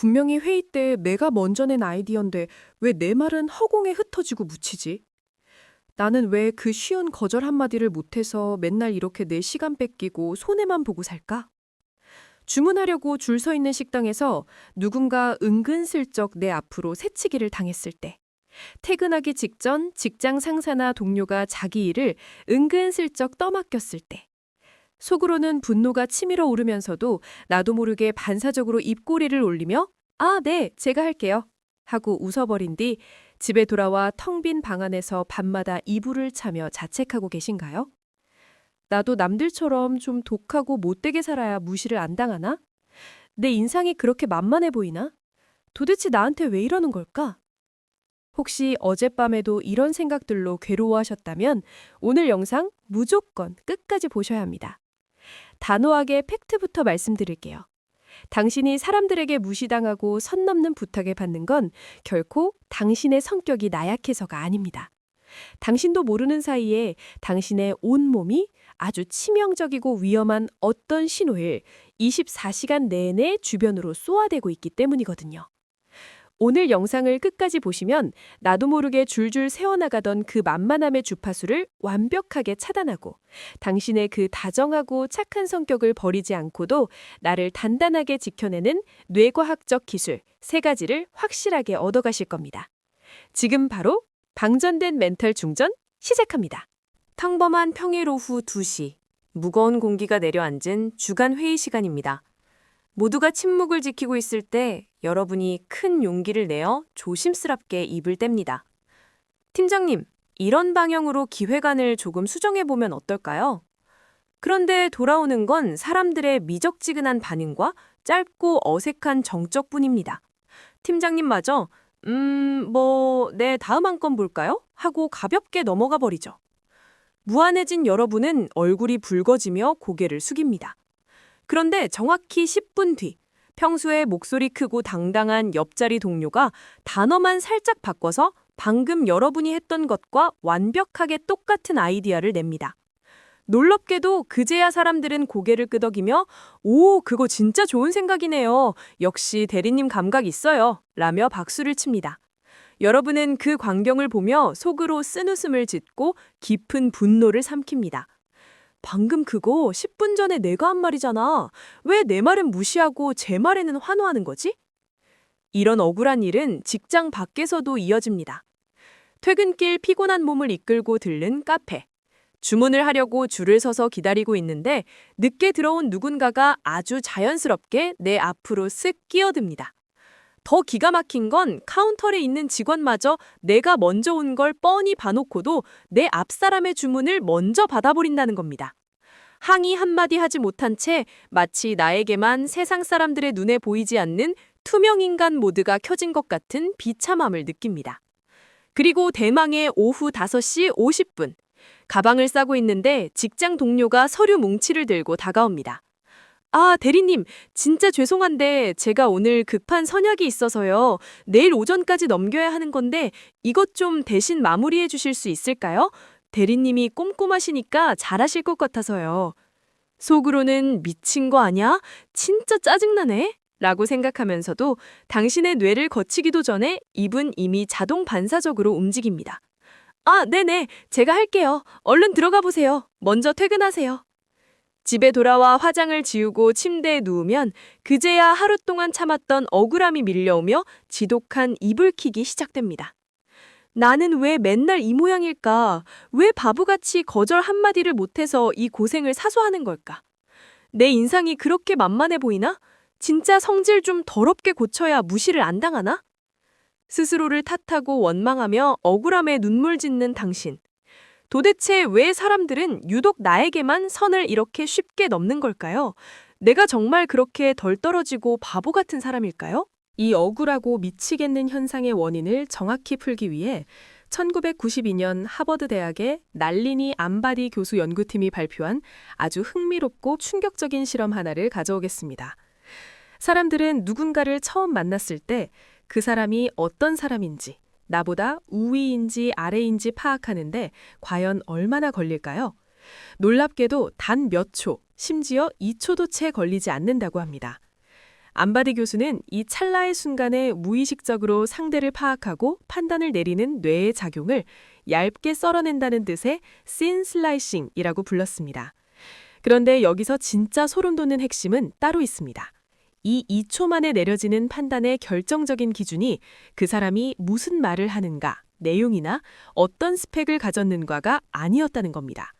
분명히 회의 때 내가 먼저 낸 아이디어인데 왜 내 말은 허공에 흩어지고 묻히지? 나는 왜 그 쉬운 거절 한마디를 못해서 맨날 이렇게 내 시간 뺏기고 손해만 보고 살까? 주문하려고 줄 서 있는 식당에서 누군가 은근슬쩍 내 앞으로 새치기를 당했을 때, 퇴근하기 직전 직장 상사나 동료가 자기 일을 은근슬쩍 떠맡겼을 때, 속으로는 분노가 치밀어 오르면서도 나도 모르게 반사적으로 입꼬리를 올리며 아, 네, 제가 할게요 하고 웃어버린 뒤 집에 돌아와 텅 빈 방 안에서 밤마다 이불을 차며 자책하고 계신가요? 나도 남들처럼 좀 독하고 못되게 살아야 무시를 안 당하나? 내 인상이 그렇게 만만해 보이나? 도대체 나한테 왜 이러는 걸까? 혹시 어젯밤에도 이런 생각들로 괴로워하셨다면 오늘 영상 무조건 끝까지 보셔야 합니다. 단호하게 팩트부터 말씀드릴게요. 당신이 사람들에게 무시당하고 선 넘는 부탁을 받는 건 결코 당신의 성격이 나약해서가 아닙니다. 당신도 모르는 사이에 당신의 온몸이 아주 치명적이고 위험한 어떤 신호를 24시간 내내 주변으로 쏘아대고 있기 때문이거든요. 오늘 영상을 끝까지 보시면 나도 모르게 줄줄 새어나가던 그 만만함의 주파수를 완벽하게 차단하고 당신의 그 다정하고 착한 성격을 버리지 않고도 나를 단단하게 지켜내는 뇌과학적 기술 3가지를 확실하게 얻어가실 겁니다. 지금 바로 방전된 멘탈 충전 시작합니다. 평범한 평일 오후 2시, 무거운 공기가 내려앉은 주간 회의 시간입니다. 모두가 침묵을 지키고 있을 때 여러분이 큰 용기를 내어 조심스럽게 입을 뗍니다. 팀장님, 이런 방향으로 기획안을 조금 수정해보면 어떨까요? 그런데 돌아오는 건 사람들의 미적지근한 반응과 짧고 어색한 정적뿐입니다. 팀장님마저 네, 다음 한 건 볼까요? 하고 가볍게 넘어가 버리죠. 무안해진 여러분은 얼굴이 붉어지며 고개를 숙입니다. 그런데 정확히 10분 뒤, 평소에 목소리 크고 당당한 옆자리 동료가 단어만 살짝 바꿔서 방금 여러분이 했던 것과 완벽하게 똑같은 아이디어를 냅니다. 놀랍게도 그제야 사람들은 고개를 끄덕이며 오, 그거 진짜 좋은 생각이네요. 역시 대리님 감각 있어요. 라며 박수를 칩니다. 여러분은 그 광경을 보며 속으로 쓴웃음을 짓고 깊은 분노를 삼킵니다. 방금 그거 10분 전에 내가 한 말이잖아. 왜 내 말은 무시하고 제 말에는 환호하는 거지? 이런 억울한 일은 직장 밖에서도 이어집니다. 퇴근길 피곤한 몸을 이끌고 들른 카페. 주문을 하려고 줄을 서서 기다리고 있는데 늦게 들어온 누군가가 아주 자연스럽게 내 앞으로 쓱 끼어듭니다. 더 기가 막힌 건 카운터에 있는 직원마저 내가 먼저 온 걸 뻔히 봐놓고도 내 앞사람의 주문을 먼저 받아버린다는 겁니다. 항의 한마디 하지 못한 채 마치 나에게만 세상 사람들의 눈에 보이지 않는 투명인간 모드가 켜진 것 같은 비참함을 느낍니다. 그리고 대망의 오후 5시 50분. 가방을 싸고 있는데 직장 동료가 서류 뭉치를 들고 다가옵니다. 아, 대리님, 진짜 죄송한데 제가 오늘 급한 선약이 있어서요. 내일 오전까지 넘겨야 하는 건데 이것 좀 대신 마무리해 주실 수 있을까요? 대리님이 꼼꼼하시니까 잘하실 것 같아서요. 속으로는 미친 거 아니야? 진짜 짜증나네? 라고 생각하면서도 당신의 뇌를 거치기도 전에 입은 이미 자동 반사적으로 움직입니다. 아, 네네. 제가 할게요. 얼른 들어가 보세요. 먼저 퇴근하세요. 집에 돌아와 화장을 지우고 침대에 누우면 그제야 하루 동안 참았던 억울함이 밀려오며 지독한 이불킥이 시작됩니다. 나는 왜 맨날 이 모양일까? 왜 바보같이 거절 한마디를 못해서 이 고생을 사소하는 걸까? 내 인상이 그렇게 만만해 보이나? 진짜 성질 좀 더럽게 고쳐야 무시를 안 당하나? 스스로를 탓하고 원망하며 억울함에 눈물 짓는 당신. 도대체 왜 사람들은 유독 나에게만 선을 이렇게 쉽게 넘는 걸까요? 내가 정말 그렇게 덜 떨어지고 바보 같은 사람일까요? 이 억울하고 미치겠는 현상의 원인을 정확히 풀기 위해 1992년 하버드 대학의 날리니 암바디 교수 연구팀이 발표한 아주 흥미롭고 충격적인 실험 하나를 가져오겠습니다. 사람들은 누군가를 처음 만났을 때 그 사람이 어떤 사람인지, 나보다 우위인지 아래인지 파악하는데 과연 얼마나 걸릴까요? 놀랍게도 단 몇 초, 심지어 2초도 채 걸리지 않는다고 합니다. 암바디 교수는 이 찰나의 순간에 무의식적으로 상대를 파악하고 판단을 내리는 뇌의 작용을 얇게 썰어낸다는 뜻의 씬 슬라이싱이라고 불렀습니다. 그런데 여기서 진짜 소름 돋는 핵심은 따로 있습니다. 이 2초 만에 내려지는 판단의 결정적인 기준이 그 사람이 무슨 말을 하는가, 내용이나 어떤 스펙을 가졌는가가 아니었다는 겁니다.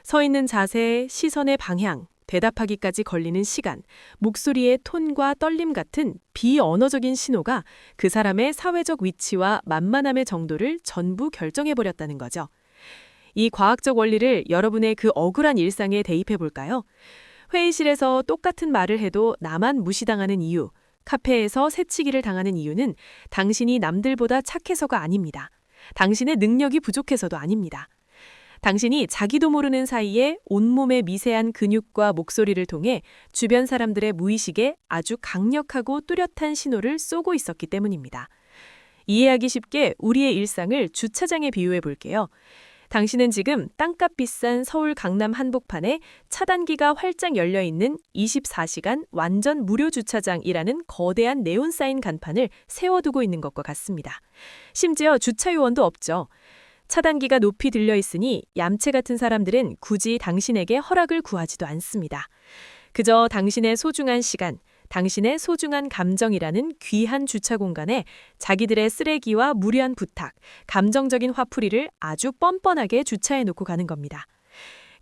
서 있는 자세, 시선의 방향, 대답하기까지 걸리는 시간, 목소리의 톤과 떨림 같은 비언어적인 신호가 그 사람의 사회적 위치와 만만함의 정도를 전부 결정해버렸다는 거죠. 이 과학적 원리를 여러분의 그 억울한 일상에 대입해 볼까요? 회의실에서 똑같은 말을 해도 나만 무시당하는 이유, 카페에서 새치기를 당하는 이유는 당신이 남들보다 착해서가 아닙니다. 당신의 능력이 부족해서도 아닙니다. 당신이 자기도 모르는 사이에 온몸의 미세한 근육과 목소리를 통해 주변 사람들의 무의식에 아주 강력하고 뚜렷한 신호를 쏘고 있었기 때문입니다. 이해하기 쉽게 우리의 일상을 주차장에 비유해 볼게요. 당신은 지금 땅값 비싼 서울 강남 한복판에 차단기가 활짝 열려있는 24시간 완전 무료 주차장이라는 거대한 네온사인 간판을 세워두고 있는 것과 같습니다. 심지어 주차 요원도 없죠. 차단기가 높이 들려 있으니 얌체 같은 사람들은 굳이 당신에게 허락을 구하지도 않습니다. 그저 당신의 소중한 시간, 당신의 소중한 감정이라는 귀한 주차 공간에 자기들의 쓰레기와 무리한 부탁, 감정적인 화풀이를 아주 뻔뻔하게 주차해 놓고 가는 겁니다.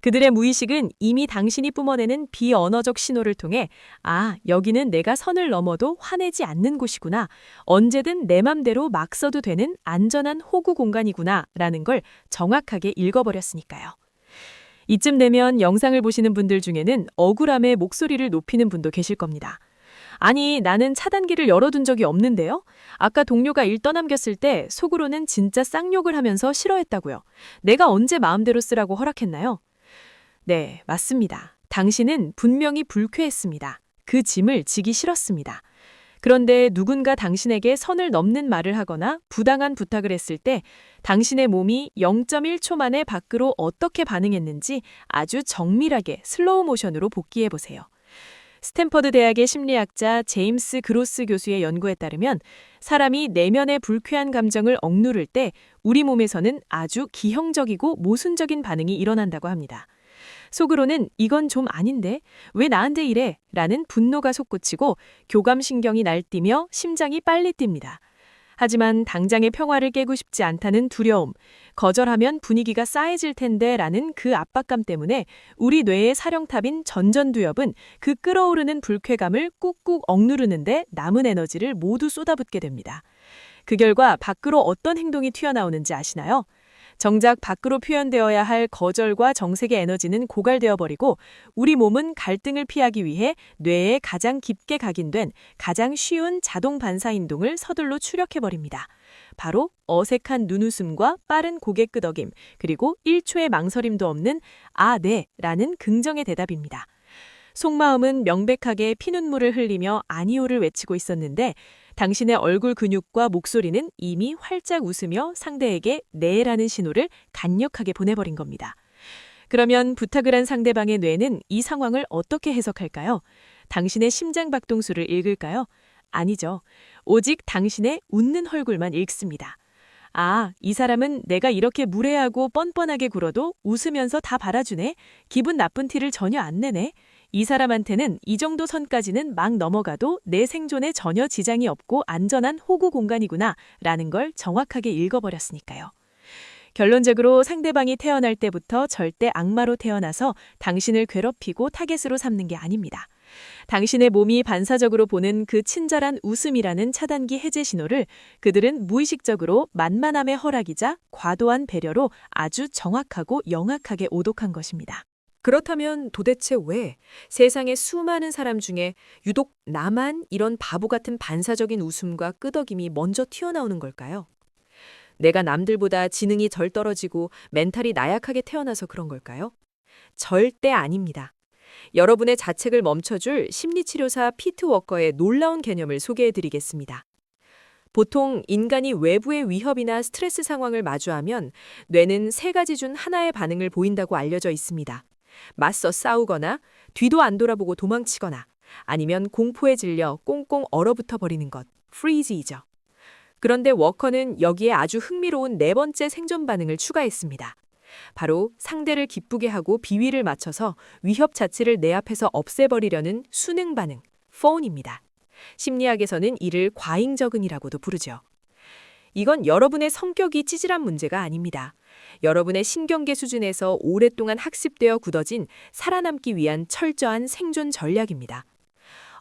그들의 무의식은 이미 당신이 뿜어내는 비언어적 신호를 통해 아, 여기는 내가 선을 넘어도 화내지 않는 곳이구나. 언제든 내 맘대로 막 써도 되는 안전한 호구 공간이구나 라는 걸 정확하게 읽어버렸으니까요. 이쯤 되면 영상을 보시는 분들 중에는 억울함에 목소리를 높이는 분도 계실 겁니다. 아니, 나는 차단기를 열어둔 적이 없는데요? 아까 동료가 일 떠넘겼을 때 속으로는 진짜 쌍욕을 하면서 싫어했다고요. 내가 언제 마음대로 쓰라고 허락했나요? 네, 맞습니다. 당신은 분명히 불쾌했습니다. 그 짐을 지기 싫었습니다. 그런데 누군가 당신에게 선을 넘는 말을 하거나 부당한 부탁을 했을 때 당신의 몸이 0.1초 만에 밖으로 어떻게 반응했는지 아주 정밀하게 슬로우 모션으로 복기해 보세요. 스탠퍼드 대학의 심리학자 제임스 그로스 교수의 연구에 따르면 사람이 내면의 불쾌한 감정을 억누를 때 우리 몸에서는 아주 기형적이고 모순적인 반응이 일어난다고 합니다. 속으로는 이건 좀 아닌데? 왜 나한테 이래? 라는 분노가 솟구치고 교감신경이 날뛰며 심장이 빨리 뜁니다. 하지만 당장의 평화를 깨고 싶지 않다는 두려움, 거절하면 분위기가 싸해질 텐데 라는 그 압박감 때문에 우리 뇌의 사령탑인 전전두엽은 그 끓어오르는 불쾌감을 꾹꾹 억누르는데 남은 에너지를 모두 쏟아붓게 됩니다. 그 결과 밖으로 어떤 행동이 튀어나오는지 아시나요? 정작 밖으로 표현되어야 할 거절과 정색의 에너지는 고갈되어 버리고 우리 몸은 갈등을 피하기 위해 뇌에 가장 깊게 각인된 가장 쉬운 자동 반사인동을 서둘러 출력해버립니다. 바로 어색한 눈웃음과 빠른 고개 끄덕임, 그리고 1초의 망설임도 없는 아, 네 라는 긍정의 대답입니다. 속마음은 명백하게 피눈물을 흘리며 아니오를 외치고 있었는데 당신의 얼굴 근육과 목소리는 이미 활짝 웃으며 상대에게 네라는 신호를 간략하게 보내버린 겁니다. 그러면 부탁을 한 상대방의 뇌는 이 상황을 어떻게 해석할까요? 당신의 심장 박동수를 읽을까요? 아니죠. 오직 당신의 웃는 얼굴만 읽습니다. 아, 이 사람은 내가 이렇게 무례하고 뻔뻔하게 굴어도 웃으면서 다 받아주네. 기분 나쁜 티를 전혀 안 내네. 이 사람한테는 이 정도 선까지는 막 넘어가도 내 생존에 전혀 지장이 없고 안전한 호구 공간이구나 라는 걸 정확하게 읽어버렸으니까요. 결론적으로 상대방이 태어날 때부터 절대 악마로 태어나서 당신을 괴롭히고 타겟으로 삼는 게 아닙니다. 당신의 몸이 반사적으로 보는 그 친절한 웃음이라는 차단기 해제 신호를 그들은 무의식적으로 만만함의 허락이자 과도한 배려로 아주 정확하고 영악하게 오독한 것입니다. 그렇다면 도대체 왜 세상의 수많은 사람 중에 유독 나만 이런 바보 같은 반사적인 웃음과 끄덕임이 먼저 튀어나오는 걸까요? 내가 남들보다 지능이 덜 떨어지고 멘탈이 나약하게 태어나서 그런 걸까요? 절대 아닙니다. 여러분의 자책을 멈춰줄 심리치료사 피트 워커의 놀라운 개념을 소개해드리겠습니다. 보통 인간이 외부의 위협이나 스트레스 상황을 마주하면 뇌는 세 가지 중 하나의 반응을 보인다고 알려져 있습니다. 맞서 싸우거나, 뒤도 안 돌아보고 도망치거나, 아니면 공포에 질려 꽁꽁 얼어붙어 버리는 것, freeze이죠. 그런데 워커는 여기에 아주 흥미로운 네 번째 생존 반응을 추가했습니다. 바로 상대를 기쁘게 하고 비위를 맞춰서 위협 자체를 내 앞에서 없애버리려는 수능 반응, fawn입니다. 심리학에서는 이를 과잉적응이라고도 부르죠. 이건 여러분의 성격이 찌질한 문제가 아닙니다. 여러분의 신경계 수준에서 오랫동안 학습되어 굳어진 살아남기 위한 철저한 생존 전략입니다.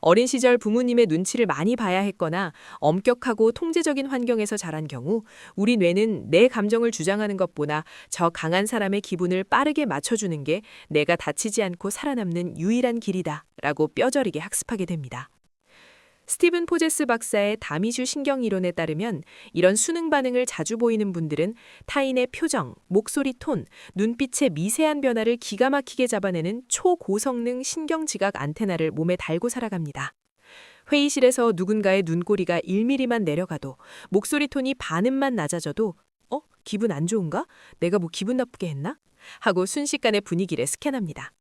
어린 시절 부모님의 눈치를 많이 봐야 했거나 엄격하고 통제적인 환경에서 자란 경우 우리 뇌는 내 감정을 주장하는 것보다 저 강한 사람의 기분을 빠르게 맞춰주는 게 내가 다치지 않고 살아남는 유일한 길이다 라고 뼈저리게 학습하게 됩니다. 스티븐 포제스 박사의 다미슈 신경이론에 따르면 이런 수능 반응을 자주 보이는 분들은 타인의 표정, 목소리 톤, 눈빛의 미세한 변화를 기가 막히게 잡아내는 초고성능 신경지각 안테나를 몸에 달고 살아갑니다. 회의실에서 누군가의 눈꼬리가 1mm만 내려가도 목소리 톤이 반음만 낮아져도 기분 안 좋은가? 내가 뭐 기분 나쁘게 했나? 하고 순식간에 분위기를 스캔합니다.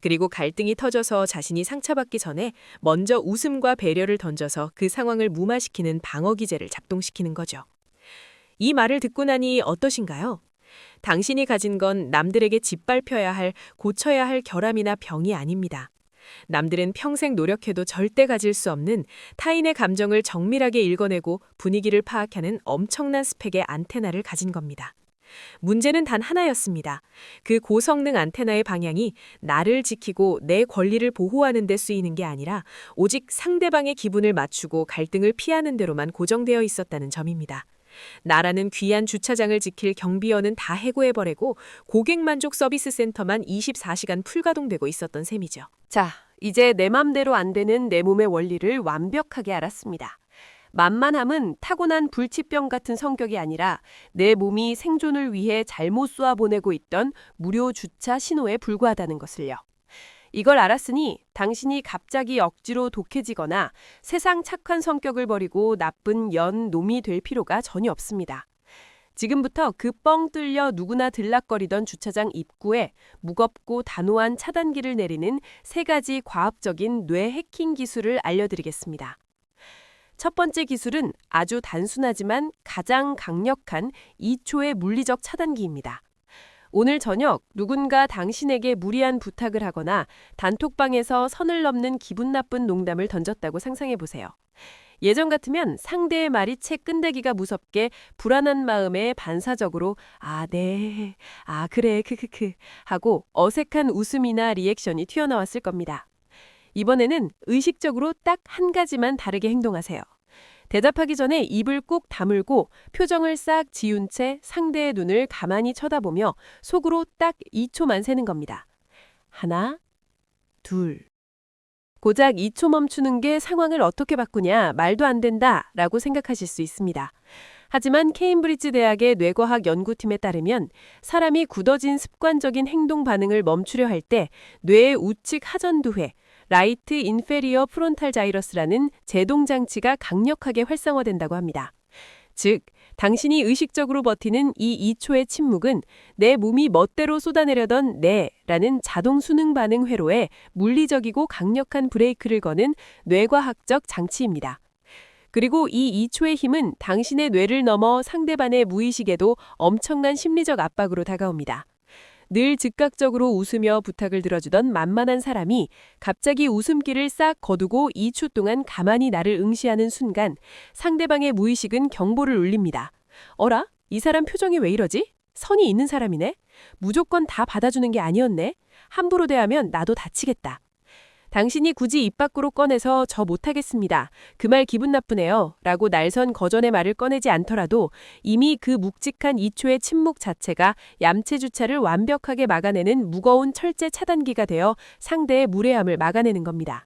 그리고 갈등이 터져서 자신이 상처받기 전에 먼저 웃음과 배려를 던져서 그 상황을 무마시키는 방어 기제를 작동시키는 거죠. 이 말을 듣고 나니 어떠신가요? 당신이 가진 건 남들에게 짓밟혀야 할, 고쳐야 할 결함이나 병이 아닙니다. 남들은 평생 노력해도 절대 가질 수 없는 타인의 감정을 정밀하게 읽어내고 분위기를 파악하는 엄청난 스펙의 안테나를 가진 겁니다. 문제는 단 하나였습니다. 그 고성능 안테나의 방향이 나를 지키고 내 권리를 보호하는 데 쓰이는 게 아니라 오직 상대방의 기분을 맞추고 갈등을 피하는 데로만 고정되어 있었다는 점입니다. 나라는 귀한 주차장을 지킬 경비원은 다 해고해버리고 고객 만족 서비스 센터만 24시간 풀가동되고 있었던 셈이죠. 자, 이제 내 맘대로 안 되는 내 몸의 원리를 완벽하게 알았습니다. 만만함은 타고난 불치병 같은 성격이 아니라 내 몸이 생존을 위해 잘못 쏘아보내고 있던 무료 주차 신호에 불과하다는 것을요. 이걸 알았으니 당신이 갑자기 억지로 독해지거나 세상 착한 성격을 버리고 나쁜 놈이 될 필요가 전혀 없습니다. 지금부터 그 뻥 뚫려 누구나 들락거리던 주차장 입구에 무겁고 단호한 차단기를 내리는 3가지 과학적인 뇌 해킹 기술을 알려드리겠습니다. 첫 번째 기술은 아주 단순하지만 가장 강력한 2초의 물리적 차단기입니다. 오늘 저녁 누군가 당신에게 무리한 부탁을 하거나 단톡방에서 선을 넘는 기분 나쁜 농담을 던졌다고 상상해 보세요. 예전 같으면 상대의 말이 채 끝내기가 무섭게 불안한 마음에 반사적으로 네, 그래, 크크크 하고 어색한 웃음이나 리액션이 튀어나왔을 겁니다. 이번에는 의식적으로 딱 한 가지만 다르게 행동하세요. 대답하기 전에 입을 꾹 다물고 표정을 싹 지운 채 상대의 눈을 가만히 쳐다보며 속으로 딱 2초만 세는 겁니다. 하나, 둘. 고작 2초 멈추는 게 상황을 어떻게 바꾸냐, 말도 안 된다 라고 생각하실 수 있습니다. 하지만 케임브리지 대학의 뇌과학 연구팀에 따르면 사람이 굳어진 습관적인 행동 반응을 멈추려 할 때 뇌의 우측 하전두회, 라이트 인페리어 프론탈 자이러스라는 제동 장치가 강력하게 활성화된다고 합니다. 즉, 당신이 의식적으로 버티는 이 2초의 침묵은 내 몸이 멋대로 쏟아내려던 네라는 자동 수능 반응 회로에 물리적이고 강력한 브레이크를 거는 뇌과학적 장치입니다. 그리고 이 2초의 힘은 당신의 뇌를 넘어 상대방의 무의식에도 엄청난 심리적 압박으로 다가옵니다. 늘 즉각적으로 웃으며 부탁을 들어주던 만만한 사람이 갑자기 웃음기를 싹 거두고 2초 동안 가만히 나를 응시하는 순간 상대방의 무의식은 경보를 울립니다. 어라? 이 사람 표정이 왜 이러지? 선이 있는 사람이네? 무조건 다 받아주는 게 아니었네? 함부로 대하면 나도 다치겠다. 당신이 굳이 입 밖으로 꺼내서 저 못하겠습니다. 그 말 기분 나쁘네요. 라고 날선 거절의 말을 꺼내지 않더라도 이미 그 묵직한 2초의 침묵 자체가 얌체 주차를 완벽하게 막아내는 무거운 철제 차단기가 되어 상대의 무례함을 막아내는 겁니다.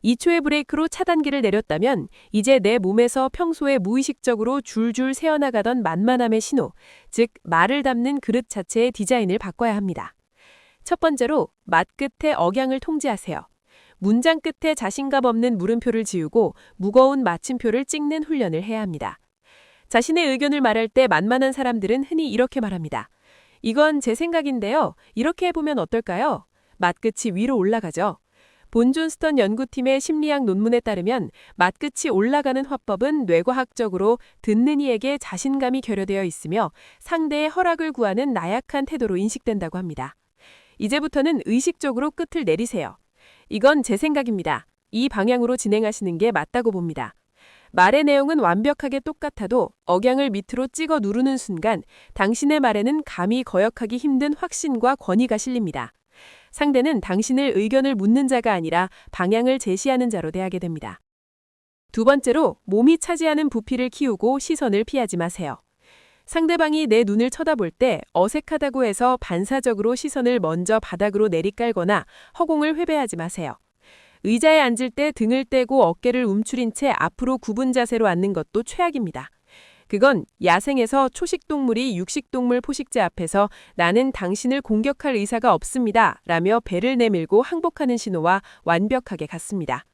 2초의 브레이크로 차단기를 내렸다면 이제 내 몸에서 평소에 무의식적으로 줄줄 새어나가던 만만함의 신호, 즉 말을 담는 그릇 자체의 디자인을 바꿔야 합니다. 첫 번째로 맛 끝에 억양을 통제하세요. 문장 끝에 자신감 없는 물음표를 지우고 무거운 마침표를 찍는 훈련을 해야 합니다. 자신의 의견을 말할 때 만만한 사람들은 흔히 이렇게 말합니다. 이건 제 생각인데요. 이렇게 해보면 어떨까요? 맛끝이 위로 올라가죠. 본 존스턴 연구팀의 심리학 논문에 따르면 맛끝이 올라가는 화법은 뇌과학적으로 듣는 이에게 자신감이 결여되어 있으며 상대의 허락을 구하는 나약한 태도로 인식된다고 합니다. 이제부터는 의식적으로 끝을 내리세요. 이건 제 생각입니다. 이 방향으로 진행하시는 게 맞다고 봅니다. 말의 내용은 완벽하게 똑같아도 억양을 밑으로 찍어 누르는 순간 당신의 말에는 감히 거역하기 힘든 확신과 권위가 실립니다. 상대는 당신을 의견을 묻는 자가 아니라 방향을 제시하는 자로 대하게 됩니다. 두 번째로, 몸이 차지하는 부피를 키우고 시선을 피하지 마세요. 상대방이 내 눈을 쳐다볼 때 어색하다고 해서 반사적으로 시선을 먼저 바닥으로 내리깔거나 허공을 회배하지 마세요. 의자에 앉을 때 등을 떼고 어깨를 움츠린 채 앞으로 굽은 자세로 앉는 것도 최악입니다. 그건 야생에서 초식동물이 육식동물 포식자 앞에서 나는 당신을 공격할 의사가 없습니다 라며 배를 내밀고 항복하는 신호와 완벽하게 같습니다.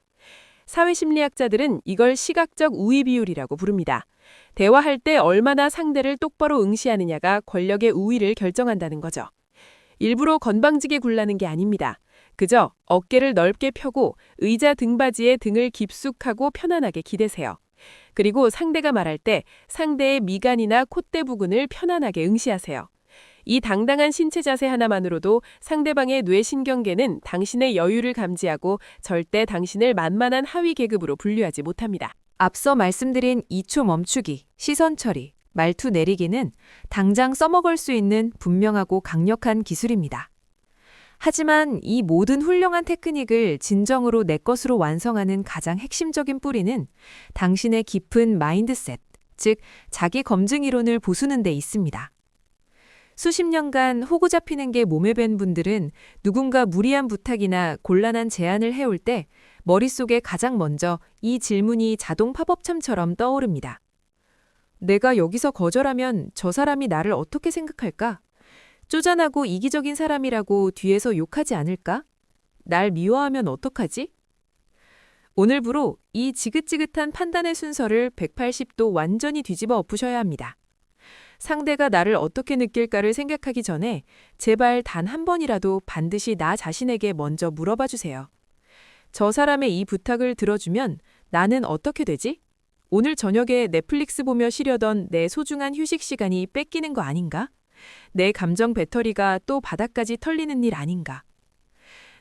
사회심리학자들은 이걸 시각적 우위 비율이라고 부릅니다. 대화할 때 얼마나 상대를 똑바로 응시하느냐가 권력의 우위를 결정한다는 거죠. 일부러 건방지게 굴라는 게 아닙니다. 그저 어깨를 넓게 펴고 의자 등받이에 등을 깊숙하고 편안하게 기대세요. 그리고 상대가 말할 때 상대의 미간이나 콧대 부근을 편안하게 응시하세요. 이 당당한 신체 자세 하나만으로도 상대방의 뇌신경계는 당신의 여유를 감지하고 절대 당신을 만만한 하위 계급으로 분류하지 못합니다. 앞서 말씀드린 2초 멈추기, 시선 처리, 말투 내리기는 당장 써먹을 수 있는 분명하고 강력한 기술입니다. 하지만 이 모든 훌륭한 테크닉을 진정으로 내 것으로 완성하는 가장 핵심적인 뿌리는 당신의 깊은 마인드셋, 즉 자기 검증 이론을 보수는 데 있습니다. 수십 년간 호구 잡히는 게 몸에 밴 분들은 누군가 무리한 부탁이나 곤란한 제안을 해올 때 머릿속에 가장 먼저 이 질문이 자동 팝업창처럼 떠오릅니다. 내가 여기서 거절하면 저 사람이 나를 어떻게 생각할까? 쪼잔하고 이기적인 사람이라고 뒤에서 욕하지 않을까? 날 미워하면 어떡하지? 오늘부로 이 지긋지긋한 판단의 순서를 180도 완전히 뒤집어 엎으셔야 합니다. 상대가 나를 어떻게 느낄까를 생각하기 전에 제발 단 한 번이라도 반드시 나 자신에게 먼저 물어봐 주세요. 저 사람의 이 부탁을 들어주면 나는 어떻게 되지? 오늘 저녁에 넷플릭스 보며 쉬려던 내 소중한 휴식 시간이 뺏기는 거 아닌가? 내 감정 배터리가 또 바닥까지 털리는 일 아닌가?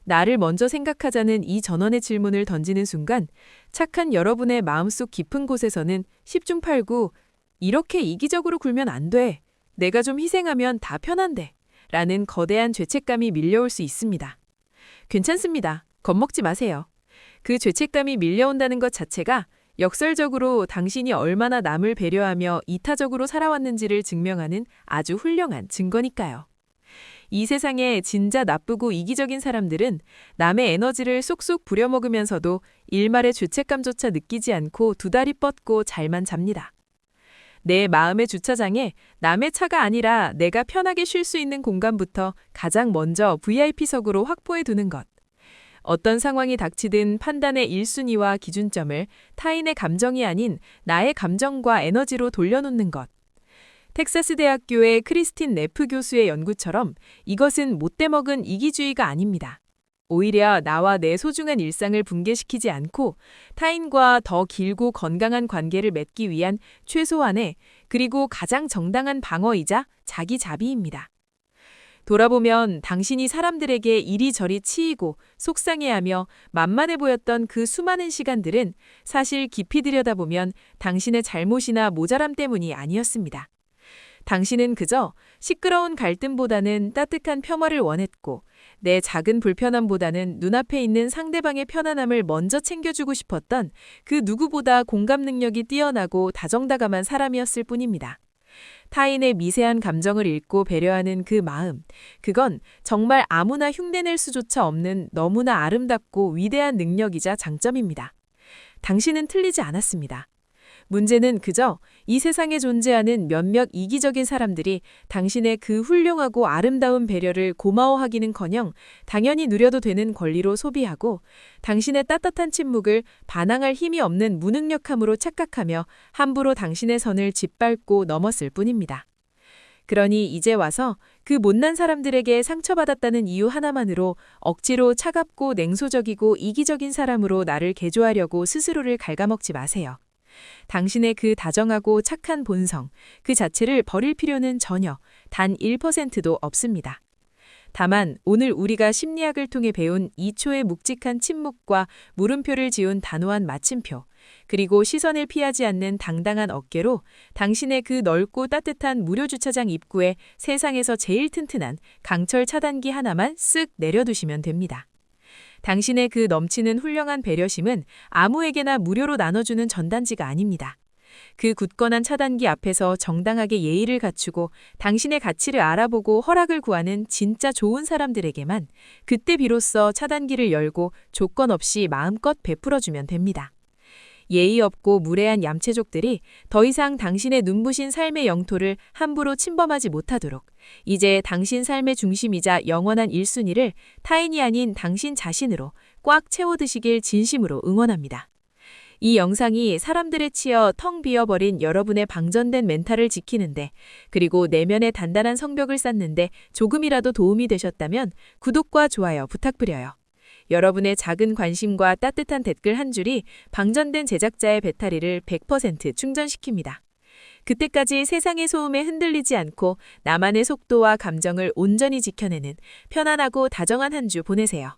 나를 먼저 생각하자는 이 전원의 질문을 던지는 순간 착한 여러분의 마음속 깊은 곳에서는 10중 8구 이렇게 이기적으로 굴면 안 돼. 내가 좀 희생하면 다 편한데. 라는 거대한 죄책감이 밀려올 수 있습니다. 괜찮습니다. 겁먹지 마세요. 그 죄책감이 밀려온다는 것 자체가 역설적으로 당신이 얼마나 남을 배려하며 이타적으로 살아왔는지를 증명하는 아주 훌륭한 증거니까요. 이 세상에 진짜 나쁘고 이기적인 사람들은 남의 에너지를 쏙쏙 부려먹으면서도 일말의 죄책감조차 느끼지 않고 두 다리 뻗고 잘만 잡니다. 내 마음의 주차장에 남의 차가 아니라 내가 편하게 쉴 수 있는 공간부터 가장 먼저 VIP석으로 확보해 두는 것. 어떤 상황이 닥치든 판단의 1순위와 기준점을 타인의 감정이 아닌 나의 감정과 에너지로 돌려놓는 것. 텍사스 대학교의 크리스틴 네프 교수의 연구처럼 이것은 못돼 먹은 이기주의가 아닙니다. 오히려 나와 내 소중한 일상을 붕괴시키지 않고 타인과 더 길고 건강한 관계를 맺기 위한 최소한의 그리고 가장 정당한 방어이자 자기 자비입니다. 돌아보면 당신이 사람들에게 이리저리 치이고 속상해하며 만만해 보였던 그 수많은 시간들은 사실 깊이 들여다보면 당신의 잘못이나 모자람 때문이 아니었습니다. 당신은 그저 시끄러운 갈등보다는 따뜻한 평화를 원했고 내 작은 불편함보다는 눈앞에 있는 상대방의 편안함을 먼저 챙겨주고 싶었던 그 누구보다 공감 능력이 뛰어나고 다정다감한 사람이었을 뿐입니다. 타인의 미세한 감정을 읽고 배려하는 그 마음, 그건 정말 아무나 흉내낼 수조차 없는 너무나 아름답고 위대한 능력이자 장점입니다. 당신은 틀리지 않았습니다. 문제는 그저 이 세상에 존재하는 몇몇 이기적인 사람들이 당신의 그 훌륭하고 아름다운 배려를 고마워하기는커녕 당연히 누려도 되는 권리로 소비하고 당신의 따뜻한 침묵을 반항할 힘이 없는 무능력함으로 착각하며 함부로 당신의 선을 짓밟고 넘었을 뿐입니다. 그러니 이제 와서 그 못난 사람들에게 상처받았다는 이유 하나만으로 억지로 차갑고 냉소적이고 이기적인 사람으로 나를 개조하려고 스스로를 갉아먹지 마세요. 당신의 그 다정하고 착한 본성, 그 자체를 버릴 필요는 전혀 단 1%도 없습니다. 다만 오늘 우리가 심리학을 통해 배운 2초의 묵직한 침묵과 물음표를 지운 단호한 마침표, 그리고 시선을 피하지 않는 당당한 어깨로 당신의 그 넓고 따뜻한 무료 주차장 입구에 세상에서 제일 튼튼한 강철 차단기 하나만 쓱 내려두시면 됩니다. 당신의 그 넘치는 훌륭한 배려심은 아무에게나 무료로 나눠주는 전단지가 아닙니다. 그 굳건한 차단기 앞에서 정당하게 예의를 갖추고 당신의 가치를 알아보고 허락을 구하는 진짜 좋은 사람들에게만 그때 비로소 차단기를 열고 조건 없이 마음껏 베풀어주면 됩니다. 예의 없고 무례한 얌체족들이 더 이상 당신의 눈부신 삶의 영토를 함부로 침범하지 못하도록 이제 당신 삶의 중심이자 영원한 1순위를 타인이 아닌 당신 자신으로 꽉 채워드시길 진심으로 응원합니다. 이 영상이 사람들에 치여 텅 비어버린 여러분의 방전된 멘탈을 지키는데, 그리고 내면의 단단한 성벽을 쌓는데 조금이라도 도움이 되셨다면 구독과 좋아요 부탁드려요. 여러분의 작은 관심과 따뜻한 댓글 한 줄이 방전된 제작자의 배터리를 100% 충전시킵니다. 그때까지 세상의 소음에 흔들리지 않고 나만의 속도와 감정을 온전히 지켜내는 편안하고 다정한 한 주 보내세요.